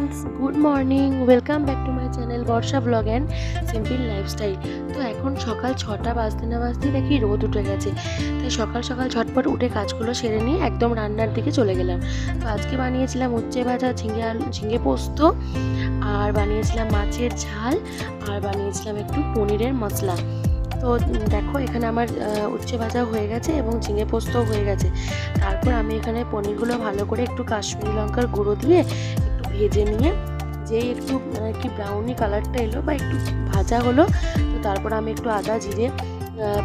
Friends good morning welcome back to my channel Barsha blog and simple lifestyle. तो এখন সকাল 6টা বাজতে না বাজতেই দেখি রোদ উঠে গেছে। তাই সকাল সকাল ঝটপট উঠে কাজগুলো সেরে নিয়ে একদম রান্নার দিকে চলে গেলাম। তো আজকে বানিয়েছিলাম উচ্ছে ভাজা, ঝিঙে পোস্ত, আর বানিয়েছিলাম মাছের ঝাল, আর বানিয়েছিলাম একটু পনিরের মশলা। তো দেখো এখানে আমার উচ্ছে ভাজা হয়ে গেছে এবং ঝিঙে পোস্ত হয়ে গেছে। তারপর আমি এখানে পনিরগুলো ভালো করে একটু কাশ্মীরি লঙ্কার গুঁড়ো দিয়ে একটু ভেজে নিয়ে যেই একটু কি ব্রাউনি কালারটা এলো বা একটু ভাজা হলো, তো তারপর আমি একটু আদা জিরে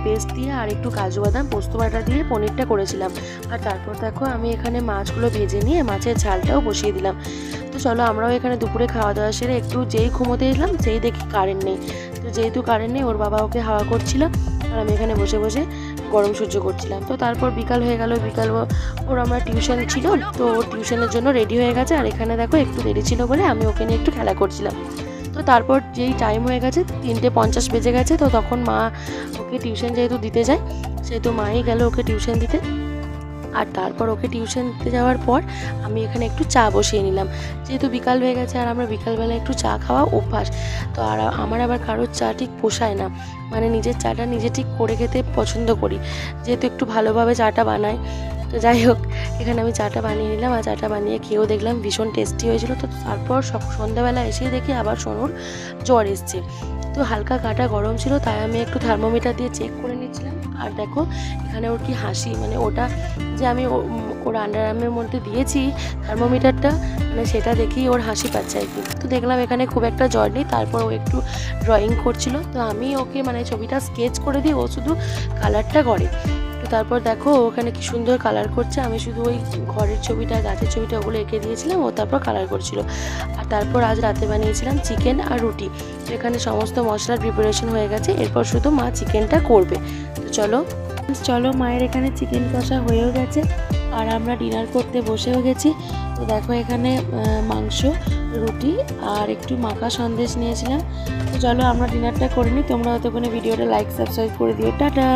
পেস্ট দিয়ে আর একটু কাজু বাদাম পোস্ত বাটা দিয়ে পনিরটা করেছিলাম। আর তারপর দেখো আমি এখানে মাছগুলো ভেজে নিয়ে মাছের ঝালটাও বসিয়ে দিলাম। তো চলো আমরাও এখানে দুপুরে খাওয়া দাওয়া সেরে একটু যেই ঘুমোতে এলাম সেই দেখি কারেন্ট নেই। তো যেহেতু কারেন্ট নেই, ওর বাবা ওকে হাওয়া করছিল আর আমি এখানে বসে বসে গরম সহ্য করছিলাম। তো তারপর বিকাল হয়ে গেল, বিকাল ওর আমার টিউশন ছিল, তো ওর টিউশনের জন্য রেডি হয়ে গেছে। আর এখানে দেখো একটু দেরি ছিল বলে আমি ওকে নিয়ে একটু খেলা করছিলাম। তো তারপর যেই টাইম হয়ে গেছে 3:50 বেজে গেছে, তো তখন মা ওকে টিউশন যেহেতু দিতে যায় সেহেতু মাই গেল ওকে টিউশন দিতে। আর তারপর ওকে টিউশন দিতে যাওয়ার পর আমি এখানে একটু চা বসিয়ে নিলাম, যেহেতু বিকাল হয়ে গেছে আর আমরা বিকালবেলা একটু চা খাওয়া অভ্যাস। তো আর আমার আবার কারোর চা ঠিক পোষায় না, মানে নিজের চাটা নিজে ঠিক করে খেতে পছন্দ করি, যেহেতু একটু ভালোভাবে চাটা বানাই। তো যাই হোক, এখানে আমি চাটা বানিয়ে নিলাম আর চাটা বানিয়ে খেয়েও দেখলাম ভীষণ টেস্টি হয়েছিল। তো তারপর সন্ধ্যাবেলা এসে দেখি আবার সোনুর জ্বর এসছে। তো হালকা কাটা গরম ছিল, তাই আমি একটু থার্মোমিটার দিয়ে চেক করে নিচ্ছিলাম। আর দেখো এখানে ওর কি হাসি, মানে ওটা যে আমি ওর আন্ডারআর্মের মধ্যে দিয়েছি থার্মোমিটারটা, মানে সেটা দেখেই ওর হাসি পাচ্ছে আর কি। তো দেখলাম এখানে খুব একটা জ্বর নেই। তারপর ও একটু ড্রয়িং করছিল, তো আমি ওকে মানে ছবিটা স্কেচ করে দিই, ও শুধু কালারটা করে। তো তারপর দেখো ওখানে কি সুন্দর কালার করছে, আমি শুধু ওই ঘরের ছবিটা গাছের ছবিটা ওগুলো এঁকে দিয়েছিলাম, ও তারপর কালার করছিল। আর তারপর আজ রাতে বানিয়েছিলাম চিকেন আর রুটি। এখানে সমস্ত মশলার প্রিপারেশন হয়ে গেছে, এরপর শুধু মা চিকেনটা করবে। তো চলো মায়ের এখানে চিকেন কষা হয়েও গেছে আর আমরা ডিনার করতে বসেও গেছি। তো দেখো এখানে মাংস, রুটি আর একটু মাখা সন্দেশ নিয়েছিলাম। তো চলো আমরা ডিনারটা করে নিই। তোমরা অতক্ষণে ভিডিওটা লাইক সাবস্ক্রাইব করে দিও। টাটা।